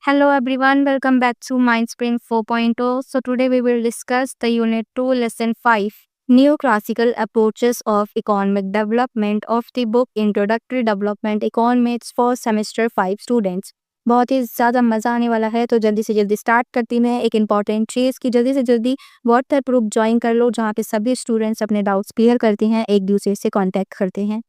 Hello everyone, welcome back to Mindspring 4.0. So today we will discuss the Unit 2 Lesson 5 New Classical Approaches of Economic Development of the book Introductory Development Economics for Semester 5 Students. बहुत ही ज़्यादा मज़ा आने वाला है तो जल्दी से जल्दी स्टार्ट करती मैं एक इम्पॉर्टेंट चीज़ कि जल्दी से जल्दी व्हाट्सएप ग्रुप ज्वाइन कर लो जहाँ पे सभी स्टूडेंट्स अपने डाउट्स क्लियर करते हैं, एक दूसरे से कांटेक्ट करते हैं।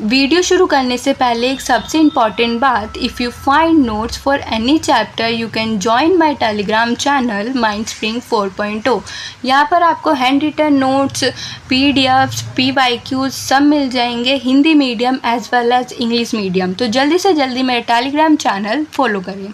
वीडियो शुरू करने से पहले एक सबसे इम्पॉर्टेंट बात, if you find notes for any chapter you can join my Telegram channel Mindspring 4.0। यहाँ पर आपको hand written notes, PDFs, PYQs सब मिल जाएंगे, Hindi medium as well as English medium. तो जल्दी से जल्दी मेरे टेलीग्राम चैनल फॉलो करें।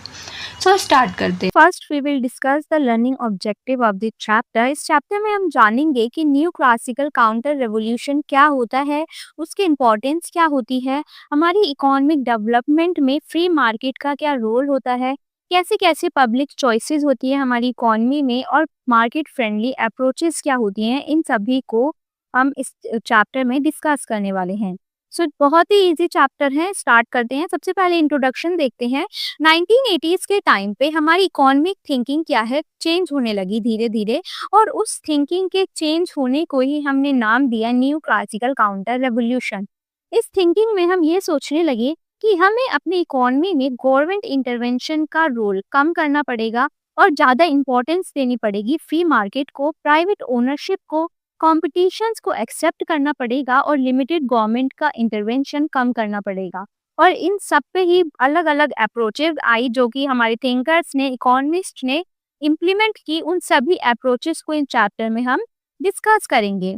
सो स्टार्ट करते हैं। First we will discuss the learning objective of the chapter. इस चैप्टर में हम जानेंगे कि न्यू क्लासिकल काउंटर रेवोल्यूशन क्या होता है, उसकी इम्पोर्टेंस क्या होती है, हमारी इकोनॉमिक डेवलपमेंट में फ्री मार्केट का क्या रोल होता है, कैसे कैसे पब्लिक चॉइसेस होती है हमारी इकोनॉमी में और मार्केट फ्रेंडली अप्रोचेस क्या होती हैं, इन सभी को हम इस चैप्टर में डिस्कस करने वाले हैं। सो बहुत ही इजी चैप्टर है, स्टार्ट करते हैं। सबसे पहले इंट्रोडक्शन देखते हैं। 1980s के टाइम पे हमारी इकोनॉमिक थिंकिंग क्या है, चेंज होने लगी धीरे धीरे, और उस थिंकिंग के चेंज होने को ही हमने नाम दिया न्यू क्लासिकल काउंटर रेवोल्यूशन। इस थिंकिंग में हम ये सोचने लगे कि हमें अपनी इकोनॉमी में गवर्नमेंट इंटरवेंशन का रोल कम करना पड़ेगा और ज़्यादा इम्पोर्टेंस देनी पड़ेगी फ्री मार्केट को, प्राइवेट ओनरशिप को, कॉम्पिटिशन्स को एक्सेप्ट करना पड़ेगा और लिमिटेड गवर्नमेंट का इंटरवेंशन कम करना पड़ेगा। और इन सब पे ही अलग अलग अप्रोचेस आई जो कि हमारे थिंकर्स ने, इकोनॉमिस्ट ने इम्प्लीमेंट की। उन सभी अप्रोचेस को इन चैप्टर में हम डिस्कस करेंगे।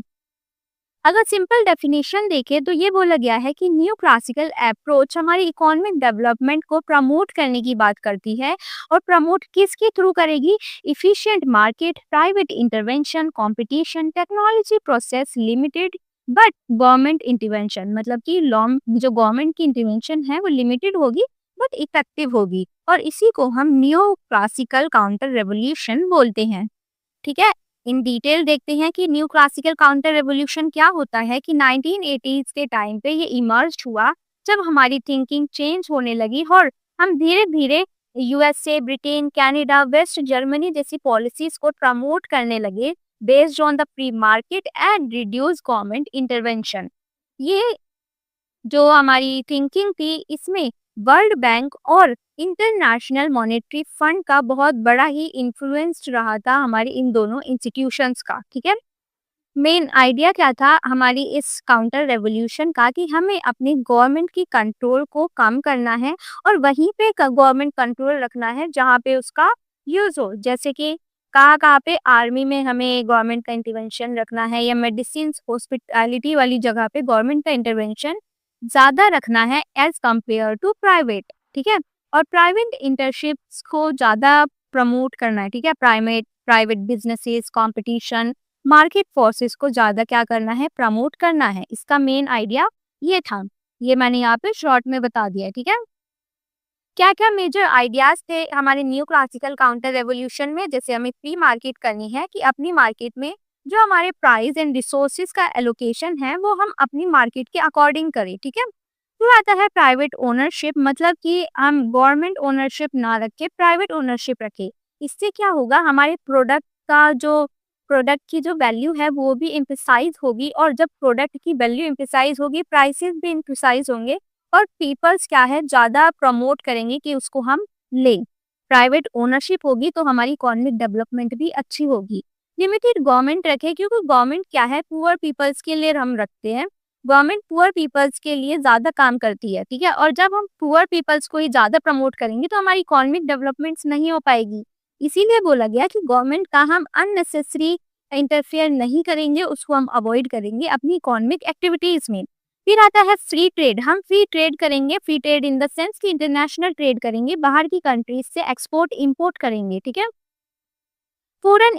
अगर सिंपल डेफिनेशन देखें तो ये बोला गया है कि न्यू क्लासिकल अप्रोच हमारी इकोनॉमिक डेवलपमेंट को प्रमोट करने की बात करती है। और प्रमोट किसके थ्रू करेगी? Efficient market, private intervention, competition, technology process, limited but government intervention. मतलब कि जो गवर्नमेंट की इंटरवेंशन है वो लिमिटेड होगी बट इफेक्टिव होगी, और इसी को हम न्यू क्लासिकल काउंटर रेवोल्यूशन बोलते हैं। ठीक है, इन डिटेल देखते हैं कि न्यू क्लासिकल काउंटर रेवोल्यूशन क्या होता है। कि 1980s के टाइम पे ये इमर्ज हुआ जब हमारी थिंकिंग चेंज होने लगी और हम धीरे धीरे USA, Britain, Canada, West Germany जैसी पॉलिसीज को प्रमोट करने लगे based on the free market and reduce government intervention. ये जो हमारी थिंकिंग थी, इसमें वर्ल्ड बैंक और इंटरनेशनल मॉनेटरी फंड का बहुत बड़ा ही इन्फ्लुएंस रहा था हमारी इन दोनों इंस्टीट्यूशंस का। ठीक है, मेन आइडिया क्या था हमारी इस काउंटर रेवोल्यूशन का कि हमें अपनी गवर्नमेंट की कंट्रोल को कम करना है और वहीं पे गवर्नमेंट कंट्रोल रखना है जहाँ पे उसका यूज हो। जैसे कि कहाँ कहाँ पे आर्मी में हमें गवर्नमेंट का इंटरवेंशन रखना है, या मेडिसिन, हॉस्पिटैलिटी वाली जगह पे गवर्नमेंट का इंटरवेंशन ज़्यादा रखना है एज कम्पेयर टू प्राइवेट। ठीक है, और प्राइवेट इंटर्नशिप्स को ज़्यादा प्रमोट करना है। ठीक है, private businesses, competition, market forces को ज़्यादा क्या करना है, प्रमोट करना है। इसका मेन आइडिया ये था, ये मैंने यहाँ पे शॉर्ट में बता दिया है। ठीक है, क्या क्या मेजर आइडियाज थे हमारे न्यू क्लासिकल काउंटर रेवोल्यूशन में। जैसे हमें फ्री मार्केट करनी है कि अपनी मार्केट में जो हमारे प्राइस एंड रिसोर्सेज का एलोकेशन है वो हम अपनी मार्केट के अकॉर्डिंग करें। ठीक है, फिर आता है प्राइवेट ओनरशिप, मतलब कि हम गवर्नमेंट ओनरशिप ना रखे, प्राइवेट ओनरशिप रखे। इससे क्या होगा, हमारे प्रोडक्ट की जो वैल्यू है वो भी एम्फसाइज होगी, और जब प्रोडक्ट की वैल्यू एम्फसाइज होगी प्राइसेस भी एम्फसाइज होंगे, और पीपल्स क्या है ज़्यादा प्रमोट करेंगे कि उसको हम लें। प्राइवेट ओनरशिप होगी तो हमारी इकोनॉमिक डेवलपमेंट भी अच्छी होगी। लिमिटेड गवर्नमेंट रखे, क्योंकि गवर्नमेंट क्या है, पुअर पीपल्स के लिए हम रखते हैं। गवर्नमेंट पुअर पीपल्स के लिए ज़्यादा काम करती है। ठीक है, और जब हम पुअर पीपल्स को ही ज़्यादा प्रमोट करेंगे तो हमारी इकोनॉमिक डेवलपमेंट्स नहीं हो पाएगी। इसीलिए बोला गया कि गवर्नमेंट का हम अननेसेसरी इंटरफेयर नहीं करेंगे, उसको हम अवॉइड करेंगे अपनी इकोनॉमिक एक्टिविटीज़ में। फिर आता है फ्री ट्रेड, हम फ्री ट्रेड करेंगे। Free trade in the sense कि इंटरनेशनल ट्रेड करेंगे, बाहर की कंट्रीज से एक्सपोर्ट इंपोर्ट करेंगे। ठीक है, फॉरेन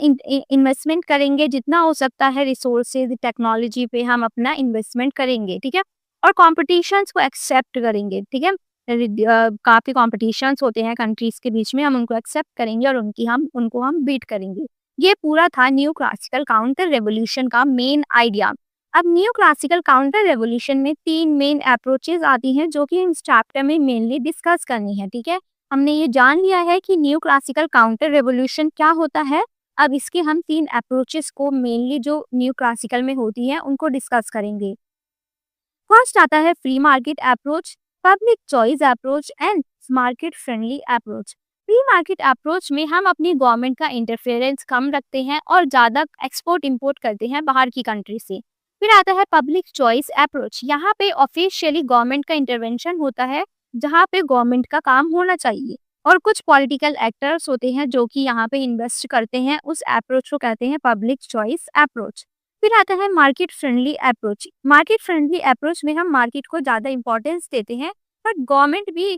इन्वेस्टमेंट करेंगे, जितना हो सकता है रिसोर्सेज, टेक्नोलॉजी पे हम अपना इन्वेस्टमेंट करेंगे। ठीक है, और कॉम्पिटिशन्स को एक्सेप्ट करेंगे। ठीक है, काफ़ी कॉम्पिटिशन्स होते हैं कंट्रीज के बीच में, हम उनको एक्सेप्ट करेंगे और उनको हम बीट करेंगे। ये पूरा था न्यू क्लासिकल काउंटर रेवोल्यूशन का मेन आइडिया। अब न्यू क्लासिकल काउंटर रेवोल्यूशन में 3 मेन अप्रोचेज आती हैं जो कि इस चैप्टर में मेनली डिस्कस करनी है। ठीक है, हमने ये जान लिया है कि न्यू क्लासिकल काउंटर रेवोल्यूशन क्या होता है। अब इसके हम 3 अप्रोचेस को मेनली जो न्यू क्लासिकल में होती हैं उनको डिस्कस करेंगे। फर्स्ट आता है free market approach, public choice approach and market friendly approach. Free market approach में हम अपनी गवर्नमेंट का इंटरफेरेंस कम रखते हैं और ज़्यादा एक्सपोर्ट इंपोर्ट करते हैं बाहर की कंट्री से। फिर आता है पब्लिक चॉइस अप्रोच, यहाँ पे ऑफिशियली गवर्नमेंट का इंटरवेंशन होता है, जहाँ पे गवर्नमेंट का काम होना चाहिए और कुछ पॉलिटिकल एक्टर्स होते हैं जो कि यहाँ पे इन्वेस्ट करते हैं। उस अप्रोच को कहते हैं पब्लिक चॉइस अप्रोच। फिर आता है market friendly approach. Market friendly approach में हम मार्केट को ज़्यादा इंपॉर्टेंस देते हैं, बट गवर्नमेंट भी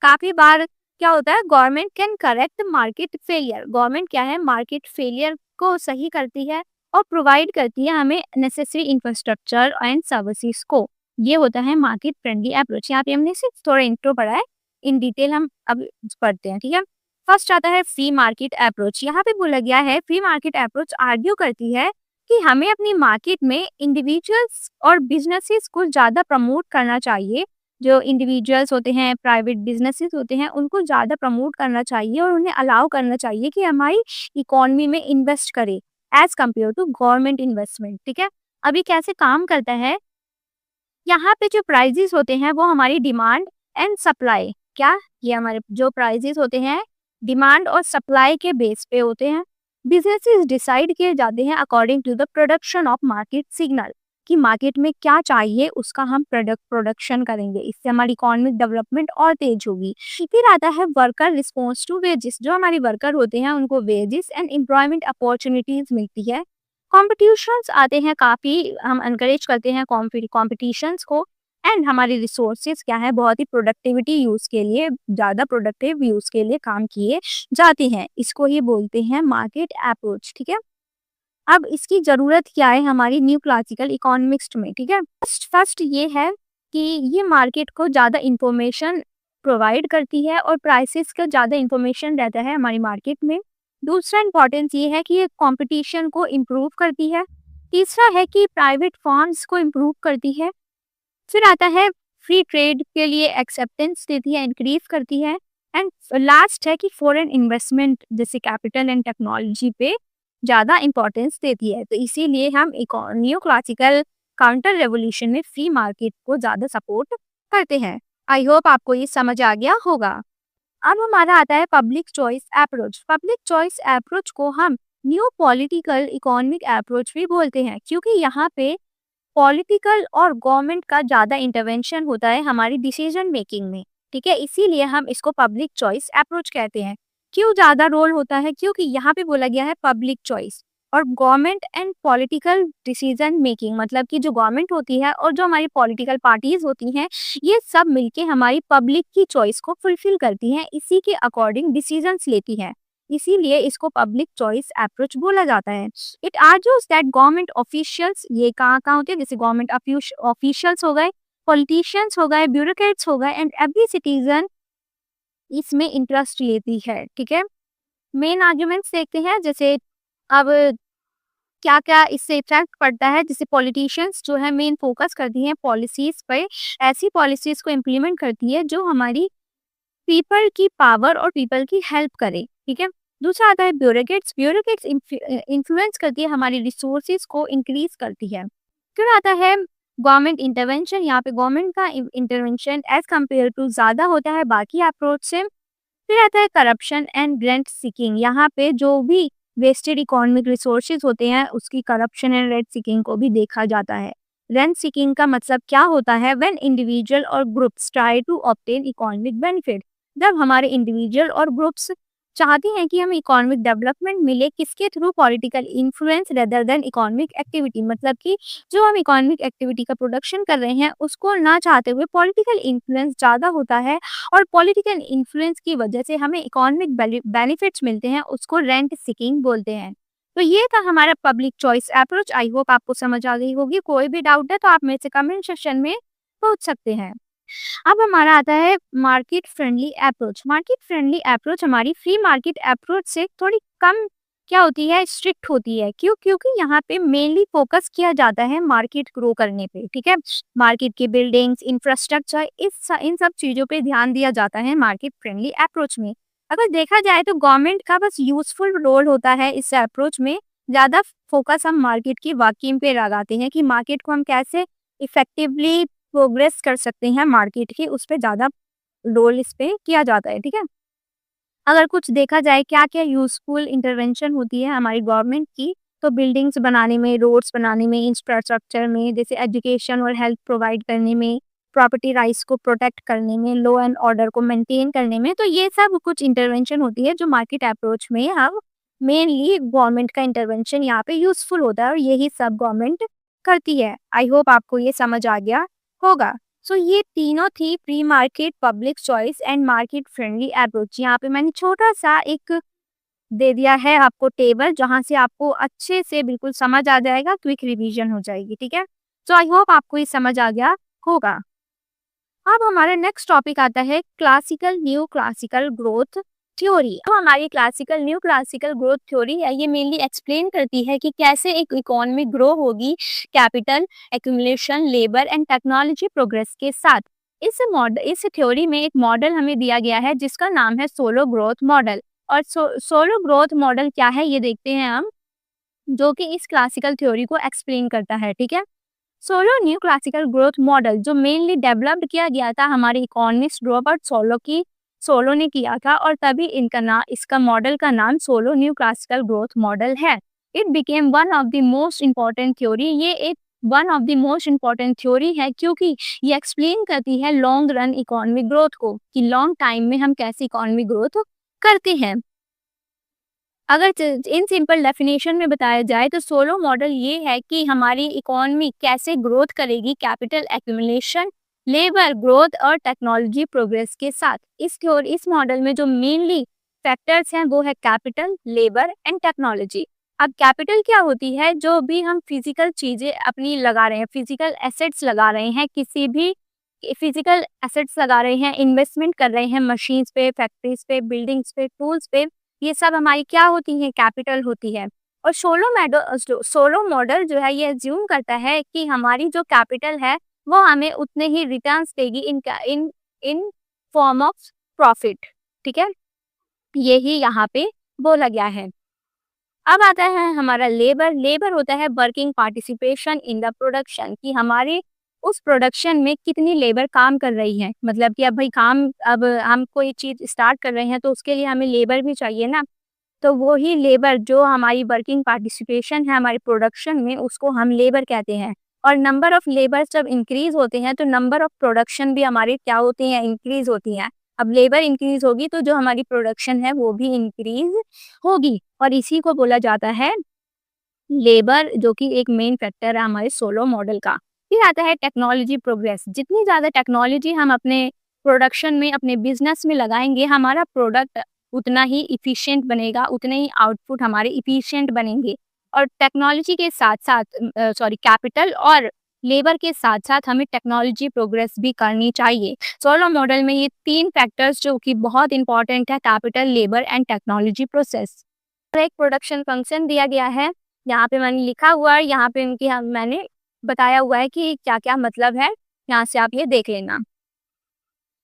काफ़ी बार क्या होता है, government can correct market failure. Government क्या है, मार्केट फेलियर को सही करती है और प्रोवाइड करती है हमें नेसेसरी इंफ्रास्ट्रक्चर एंड सर्विसेज को। ये होता है मार्केट फ्रेंडली अप्रोच। यहाँ पे हमने सिर्फ थोड़ा इंट्रो पढ़ा है, इन डिटेल हम अब पढ़ते हैं, ठीक है। फर्स्ट आता है फ्री मार्केट अप्रोच। यहाँ पे बोला गया है फ्री मार्केट अप्रोच आर्ग्यू करती है कि हमें अपनी मार्केट में इंडिविजुअल्स और बिजनेसेस को ज़्यादा प्रमोट करना चाहिए। जो इंडिविजुअल्स होते हैं, प्राइवेट बिजनेसेस होते हैं, उनको ज़्यादा प्रमोट करना चाहिए और उन्हें अलाउ करना चाहिए कि हमारी इकोनॉमी में इन्वेस्ट करें as compared to government investment, ठीक है। अभी कैसे काम करता है, यहाँ पे जो प्राइजेस होते हैं वो हमारी डिमांड एंड सप्लाई, क्या ये हमारे जो प्राइजेस होते हैं डिमांड और सप्लाई के बेस पे होते हैं। बिजनेसेस डिसाइड किए जाते हैं according to the production of market signal, कि मार्केट में क्या चाहिए उसका हम प्रोडक्शन करेंगे, इससे हमारी इकोनॉमिक डेवलपमेंट और तेज होगी। फिर आता है वर्कर रिस्पॉन्स टू वेजेस। जो हमारे वर्कर होते हैं उनको वेजेस एंड एम्प्लॉयमेंट अपॉर्चुनिटीज मिलती है। कॉम्पिटिशन्स आते हैं, काफ़ी हम एनकरेज करते हैं कॉम्पिटिशन्स को। एंड हमारी रिसोर्सेज क्या है, बहुत ही प्रोडक्टिविटी यूज़ के लिए, ज़्यादा प्रोडक्टिव यूज़ के लिए काम किए जाते हैं। इसको ही बोलते हैं मार्केट अप्रोच, ठीक है। अब इसकी ज़रूरत क्या है हमारी न्यू क्लासिकल इकोनॉमिक्स में, ठीक है। फर्स्ट ये है कि ये मार्केट को ज़्यादा इंफॉर्मेशन प्रोवाइड करती है और प्राइसेस का ज़्यादा इंफॉर्मेशन रहता है हमारी मार्केट में। दूसरा इंपॉर्टेंस ये है कि ये कंपटीशन को इम्प्रूव करती है। तीसरा है कि प्राइवेट फर्म्स को इम्प्रूव करती है। फिर आता है फ्री ट्रेड के लिए एक्सेप्टेंस देती है, इंक्रीज करती है। एंड लास्ट है कि फॉरेन इन्वेस्टमेंट जैसे कैपिटल एंड टेक्नोलॉजी पे ज़्यादा इंपॉर्टेंस देती है। तो इसीलिए हम न्यू क्लासिकल काउंटर रेवोल्यूशन में फ्री मार्केट को ज़्यादा सपोर्ट करते हैं। आई होप आपको ये समझ आ गया होगा। अब हमारा आता है public choice approach. Public choice approach को हम न्यू पॉलिटिकल इकोनॉमिक अप्रोच भी बोलते हैं, क्योंकि यहाँ पे पॉलिटिकल और गवर्नमेंट का ज़्यादा इंटरवेंशन होता है हमारी डिसीजन मेकिंग में, ठीक है। इसीलिए हम इसको पब्लिक चॉइस अप्रोच कहते हैं। क्यों ज़्यादा रोल होता है, क्योंकि यहाँ पे बोला गया है पब्लिक चॉइस और government and political decision making, मतलब कि जो गवर्नमेंट होती है और जो हमारी पॉलिटिकल पार्टीज होती हैं, ये सब मिलके हमारी पब्लिक की चॉइस को फुलफिल करती हैं, इसी के अकॉर्डिंग डिसीजंस लेती हैं। इसीलिए इसको पब्लिक चॉइस अप्रोच बोला जाता है। It argues that government officials, ये कहाँ कहाँ होते हैं, जैसे गवर्नमेंट ऑफिशियल्स हो गए, पॉलिटिशियंस हो गए, ब्यूरोक्रेट्स हो गए, एंड एवरी सिटीजन इसमें इंटरेस्ट लेती है, ठीक है। मेन आर्ग्यूमेंट्स देखते हैं, जैसे अब क्या क्या इससे इफेक्ट पड़ता है। जैसे पॉलिटिशियंस जो है मेन फोकस करती हैं पॉलिसीज पे, ऐसी पॉलिसीज को इम्प्लीमेंट करती है जो हमारी पीपल की पावर और पीपल की हेल्प करे, ठीक है। दूसरा आता है ब्यूरोक्रेट्स। ब्यूरोक्रेट्स इन्फ्लुएंस करती है, हमारी रिसोर्सेज को इंक्रीज करती है। फिर आता है गवर्नमेंट इंटरवेंशन। यहाँ पे गवर्नमेंट का इंटरवेंशन एज कम्पेयर टू ज़्यादा होता है बाकी अप्रोच से। फिर आता है करप्शन एंड ग्रांट सीकिंग। यहाँ पे जो भी वेस्टेड इकोनॉमिक रिसोर्सेज होते हैं उसकी करप्शन एंड रेंट सीकिंग को भी देखा जाता है। रेंट सीकिंग का मतलब क्या होता है, व्हेन इंडिविजुअल और groups try to obtain economic benefit. जब हमारे इंडिविजुअल और ग्रुप्स चाहते हैं कि हमें इकोनॉमिक डेवलपमेंट मिले, किसके through, political influence rather than economic activity, मतलब कि जो हम इकोनॉमिक एक्टिविटी का प्रोडक्शन कर रहे हैं उसको ना चाहते हुए पॉलिटिकल इन्फ्लुएंस ज़्यादा होता है, और पॉलिटिकल इन्फ्लुएंस की वजह से हमें इकोनॉमिक बेनिफिट्स मिलते हैं, उसको रेंट सीकिंग बोलते हैं। तो ये था हमारा public choice approach. I hope आपको समझ आ गई होगी। कोई भी डाउट है तो आप मेरे से कमेंट सेक्शन में पूछ सकते हैं। अब हमारा आता है market friendly approach. Market friendly approach हमारी फ्री मार्केट अप्रोच से थोड़ी कम क्या होती है, स्ट्रिक्ट होती है। क्यों? क्योंकि यहाँ पे मेनली फोकस किया जाता है मार्केट ग्रो करने पे, ठीक है। मार्केट की बिल्डिंग्स, इंफ्रास्ट्रक्चर, इन सब चीजों पे ध्यान दिया जाता है मार्केट फ्रेंडली अप्रोच में। अगर देखा जाए तो गवर्नमेंट का बस यूजफुल रोल होता है इस अप्रोच में। ज्यादा फोकस हम मार्केट की वर्किंग पे लगाते हैं कि मार्केट को हम कैसे इफेक्टिवली प्रोग्रेस कर सकते हैं मार्केट की, उस पे ज्यादा रोल इस पे किया जाता है, ठीक है। अगर कुछ देखा जाए क्या-क्या यूज़फुल इंटरवेंशन होती है हमारी गवर्नमेंट की, तो बिल्डिंग्स बनाने में, रोड्स बनाने में, इंफ्रास्ट्रक्चर में, जैसे एजुकेशन और हेल्थ प्रोवाइड करने में, प्रॉपर्टी राइट्स को प्रोटेक्ट करने में, लॉ एंड ऑर्डर को मेंटेन करने में, तो ये सब कुछ इंटरवेंशन होती है जो मार्केट अप्रोच में हम मेनली गवर्नमेंट का इंटरवेंशन यहाँ पे यूज़फुल होता है और यही सब गवर्नमेंट करती है। आई होप आपको ये समझ आ गया होगा। सो ये तीनों थी pre market, public choice and market friendly approach. यहाँ पे मैंने छोटा सा एक दे दिया है आपको टेबल, जहाँ से आपको अच्छे से बिल्कुल समझ आ जाएगा, क्विक रिवीजन हो जाएगी, ठीक है। सो आई होप आपको ये समझ आ गया होगा। अब हमारा नेक्स्ट टॉपिक आता है classical new classical growth theory. तो हमारी classical new classical growth theory है, ये मेनली एक्सप्लेन करती है कि कैसे एक इकोनॉमी ग्रो होगी capital accumulation, labour and technology progress के साथ। इस थ्योरी में एक मॉडल हमें दिया गया है जिसका नाम है सोलो ग्रोथ मॉडल। और सोलो ग्रोथ मॉडल क्या है ये देखते हैं हम, जो कि इस क्लासिकल थ्योरी को एक्सप्लेन करता है, ठीक है। Solo new classical growth model जो मेनली डेवलप्ड किया गया था हमारे इकोनॉमिस्ट रॉबर्ट सोलो ने किया था, और तभी इसका मॉडल का नाम Solow new classical growth model है। It became one of the most important theory. ये एक one of the most important theory है क्योंकि ये एक्सप्लेन करती है लॉन्ग रन इकोनॉमिक ग्रोथ को, कि लॉन्ग टाइम में हम कैसे इकोनॉमिक ग्रोथ करते हैं। अगर इन सिंपल डेफिनेशन में बताया जाए तो सोलो मॉडल ये है कि हमारी इकोनॉमी कैसे ग्रोथ करेगी कैपिटल एक्यूमुलेशन, लेबर ग्रोथ और टेक्नोलॉजी प्रोग्रेस के साथ। इस मॉडल में जो मेनली फैक्टर्स हैं वो है कैपिटल, लेबर एंड टेक्नोलॉजी। अब कैपिटल क्या होती है, जो भी हम फिजिकल चीजें अपनी लगा रहे हैं, फिजिकल एसेट्स लगा रहे हैं, किसी भी फिजिकल एसेट्स लगा रहे हैं, इन्वेस्टमेंट कर रहे हैं मशीन्स पे, फैक्ट्रीज पे, बिल्डिंग्स पे, टूल्स पे, ये सब हमारी क्या होती है, कैपिटल होती है। और सोलो मॉडल जो है ये अज्यूम करता है कि हमारी जो कैपिटल है वो हमें उतने ही रिटर्न्स देगी इन इन फॉर्म ऑफ प्रॉफिट, ठीक है। यही यहाँ पे बोला गया है। अब आता है हमारा लेबर। लेबर होता है working participation in the production, कि हमारे उस प्रोडक्शन में कितनी लेबर काम कर रही है। मतलब कि अब भाई अब हम कोई चीज स्टार्ट कर रहे हैं तो उसके लिए हमें लेबर भी चाहिए ना, तो वो ही लेबर जो हमारी वर्किंग पार्टिसिपेशन है हमारी प्रोडक्शन में, उसको हम लेबर कहते हैं। और नंबर ऑफ लेबर जब इंक्रीज होते हैं तो नंबर ऑफ प्रोडक्शन भी हमारी क्या होती है, इंक्रीज होती है। अब लेबर इंक्रीज होगी तो जो हमारी प्रोडक्शन है वो भी इंक्रीज होगी, और इसी को बोला जाता है लेबर, जो कि एक मेन फैक्टर है हमारे सोलो मॉडल का। फिर आता है टेक्नोलॉजी प्रोग्रेस। जितनी ज़्यादा टेक्नोलॉजी हम अपने प्रोडक्शन में, अपने बिजनेस में लगाएंगे, हमारा प्रोडक्ट उतना ही इफिशिएंट बनेगा, उतने ही आउटपुट हमारे इफिशिएंट बनेंगे। और टेक्नोलॉजी के साथ साथ कैपिटल और लेबर के साथ साथ हमें टेक्नोलॉजी प्रोग्रेस भी करनी चाहिए। सोलो मॉडल में ये तीन फैक्टर्स जो कि बहुत इंपॉर्टेंट है, capital, labour and technology process. एक प्रोडक्शन फंक्शन दिया गया है, यहाँ पे मैंने लिखा हुआ है, यहाँ पे मैंने बताया हुआ है कि क्या क्या मतलब है, यहाँ से आप ये देख लेना।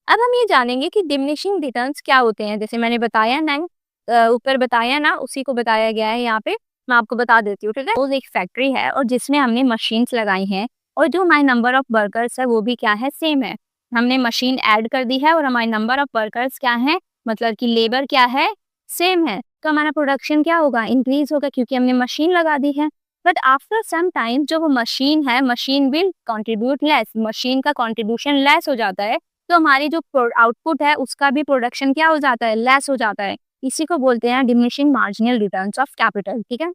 अब हम ये जानेंगे कि डिमिनिशिंग रिटर्न्स क्या होते हैं। जैसे मैंने बताया ना, ऊपर बताया ना, उसी को बताया गया है यहाँ पे, मैं आपको बता देती हूँ, ठीक है। वो एक फैक्ट्री है और जिसमें हमने मशीन्स लगाई हैं, और जो हमारे नंबर ऑफ वर्कर्स है वो भी क्या है, सेम है। हमने मशीन ऐड कर दी है और हमारे नंबर ऑफ वर्कर्स क्या है, मतलब कि लेबर क्या है, सेम है। तो हमारा प्रोडक्शन क्या होगा, इंक्रीज होगा, क्योंकि हमने मशीन लगा दी है। बट आफ्टर सम टाइम जो वो मशीन है, machine will contribute less, machine का कंट्रीब्यूशन लेस हो जाता है, तो हमारी जो आउटपुट है उसका भी प्रोडक्शन क्या हो जाता है, लेस हो जाता है। इसी को बोलते हैं diminishing marginal returns of capital, ठीक है।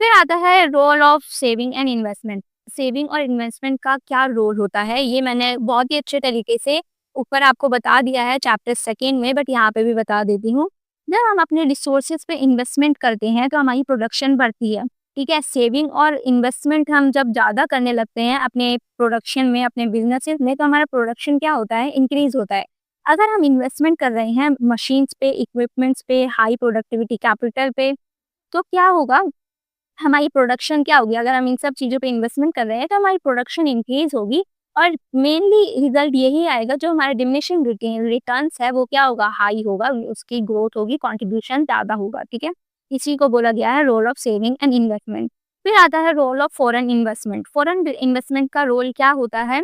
फिर आता है role of saving and investment. Saving और इन्वेस्टमेंट का क्या रोल होता है, ये मैंने बहुत ही अच्छे तरीके से ऊपर आपको बता दिया है चैप्टर सेकेंड में, बट यहाँ पे भी बता देती हूँ। जब हम अपने रिसोर्सेज पे इन्वेस्टमेंट करते हैं तो हमारी प्रोडक्शन बढ़ती है, ठीक है। सेविंग और इन्वेस्टमेंट हम जब ज़्यादा करने लगते हैं अपने प्रोडक्शन में, अपने बिजनेसेस में, तो हमारा प्रोडक्शन क्या होता है, इंक्रीज होता है। अगर हम इन्वेस्टमेंट कर रहे हैं मशीन्स पे, इक्विपमेंट्स पे, हाई प्रोडक्टिविटी कैपिटल पे, तो क्या होगा, हमारी प्रोडक्शन क्या होगी? अगर हम इन सब चीज़ों पे इन्वेस्टमेंट कर रहे हैं तो हमारी प्रोडक्शन इंक्रीज़ होगी और मेनली रिज़ल्ट यही आएगा, जो हमारा डिमिनिशिंग रिटर्न्स है वो क्या होगा? हाई होगा, उसकी ग्रोथ होगी, कंट्रीब्यूशन ज़्यादा होगा, ठीक है? इसी को बोला गया है role of saving and investment. फिर आता है role of foreign investment. Foreign investment का रोल क्या होता है?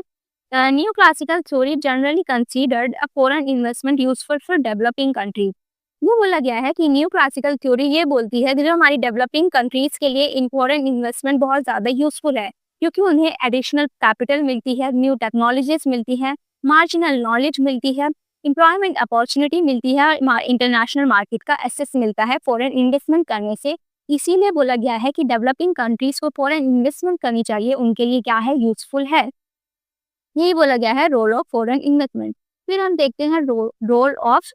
New classical theory generally considered a foreign investment useful for developing countries. ये बोला गया है कि न्यू क्लासिकल थ्योरी ये बोलती है कि जो हमारी डेवलपिंग कंट्रीज के लिए इन फॉरेन इन्वेस्टमेंट बहुत ज़्यादा यूजफुल है, क्योंकि उन्हें एडिशनल कैपिटल मिलती है, न्यू टेक्नोलॉजीज मिलती है, मार्जिनल नॉलेज मिलती है, एम्प्लॉयमेंट अपॉर्चुनिटी मिलती है, इंटरनेशनल मार्केट का एक्सेस मिलता है फॉरेन इन्वेस्टमेंट करने से। इसीलिए बोला गया है कि डेवलपिंग कंट्रीज को फॉरेन इन्वेस्टमेंट करनी चाहिए, उनके लिए क्या है? यूजफुल है। यही बोला गया है रोल ऑफ फॉरेन इन्वेस्टमेंट। फिर हम देखते हैं रोल ऑफ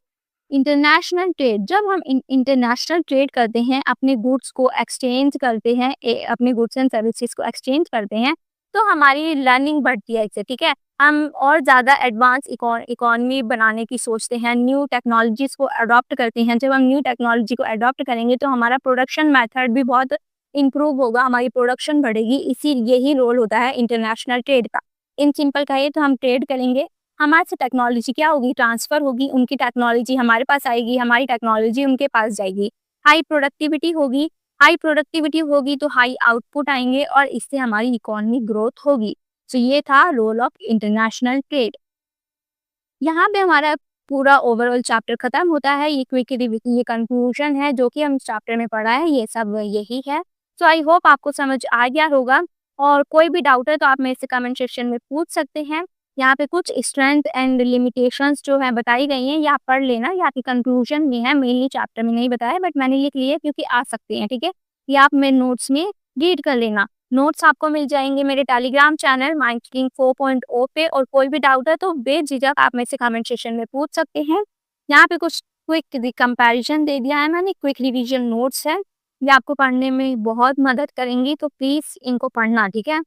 इंटरनेशनल ट्रेड। जब हम इंटरनेशनल ट्रेड करते हैं, अपने गुड्स को एक्सचेंज करते हैं, अपने गुड्स एंड सर्विसेज को एक्सचेंज करते हैं, तो हमारी लर्निंग बढ़ती है इससे, ठीक है? हम और ज़्यादा एडवांस इकोनॉमी बनाने की सोचते हैं, न्यू टेक्नोलॉजीज को अडॉप्ट करते हैं। जब हम न्यू टेक्नोलॉजी को अडॉप्ट करेंगे तो हमारा प्रोडक्शन मेथड भी बहुत इम्प्रूव होगा, हमारी प्रोडक्शन बढ़ेगी। इसी यही रोल होता है इंटरनेशनल ट्रेड का। इन सिंपल कहिए तो हम ट्रेड करेंगे, हमारे से टेक्नोलॉजी क्या होगी? ट्रांसफ़र होगी, उनकी टेक्नोलॉजी हमारे पास आएगी, हमारी टेक्नोलॉजी उनके पास जाएगी। हाई प्रोडक्टिविटी होगी, हाई प्रोडक्टिविटी होगी तो हाई आउटपुट आएँगे और इससे हमारी इकोनॉमिक ग्रोथ होगी। तो ये था रोल ऑफ इंटरनेशनल ट्रेड। यहाँ पे हमारा पूरा ओवरऑल चैप्टर खत्म होता है। ये क्विक ये कंक्लूजन है जो कि हम चैप्टर में पढ़ा है, ये सब यही है। सो आई होप आपको समझ आ गया होगा और कोई भी डाउट है तो आप मेरे से कमेंट सेक्शन में पूछ सकते हैं। यहाँ पे कुछ स्ट्रेंथ एंड लिमिटेशंस जो है बताई गई हैं, ये आप पढ़ लेना, ये आपके कंक्लूजन में है, मेनली चैप्टर में नहीं बताया बट मैंने लिख लिया क्योंकि आ सकते हैं, ठीक है? ये आप मेरे नोट्स में रीड कर लेना। नोट्स आपको मिल जाएंगे मेरे टेलीग्राम चैनल माइंडस्प्रिंग 4.0 पे और कोई भी डाउट है तो बेझिझक आप मेरे से कमेंट सेक्शन में पूछ सकते हैं। यहाँ पे कुछ क्विक कंपैरिजन दे दिया है मैंने, क्विक रिवीजन नोट्स है, ये आपको पढ़ने में बहुत मदद करेंगी, तो प्लीज़ इनको पढ़ना, ठीक है?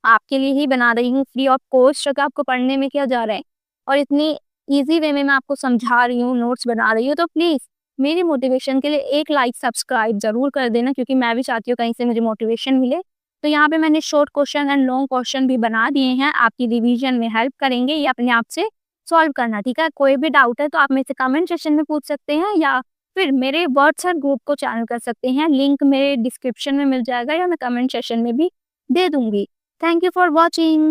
आपके लिए ही बना रही हूँ फ्री ऑफ कॉस्ट, अगर आपको पढ़ने में क्या जा रहा है और इतनी ईजी वे में मैं आपको समझा रही हूँ, नोट्स बना रही हूँ, तो प्लीज़ मेरी मोटिवेशन के लिए एक लाइक सब्सक्राइब ज़रूर कर देना, क्योंकि मैं भी चाहती हूँ कहीं से मुझे मोटिवेशन मिले। तो यहाँ पे मैंने short question and long question भी बना दिए हैं, आपकी रिवीजन में हेल्प करेंगे, ये अपने आप से सॉल्व करना, ठीक है? कोई भी डाउट है तो आप मेरे से कमेंट सेक्शन में पूछ सकते हैं या फिर मेरे व्हाट्सएप ग्रुप को चैनल कर सकते हैं, लिंक मेरे डिस्क्रिप्शन में मिल जाएगा या मैं कमेंट सेक्शन में भी दे दूंगी। Thank you for watching.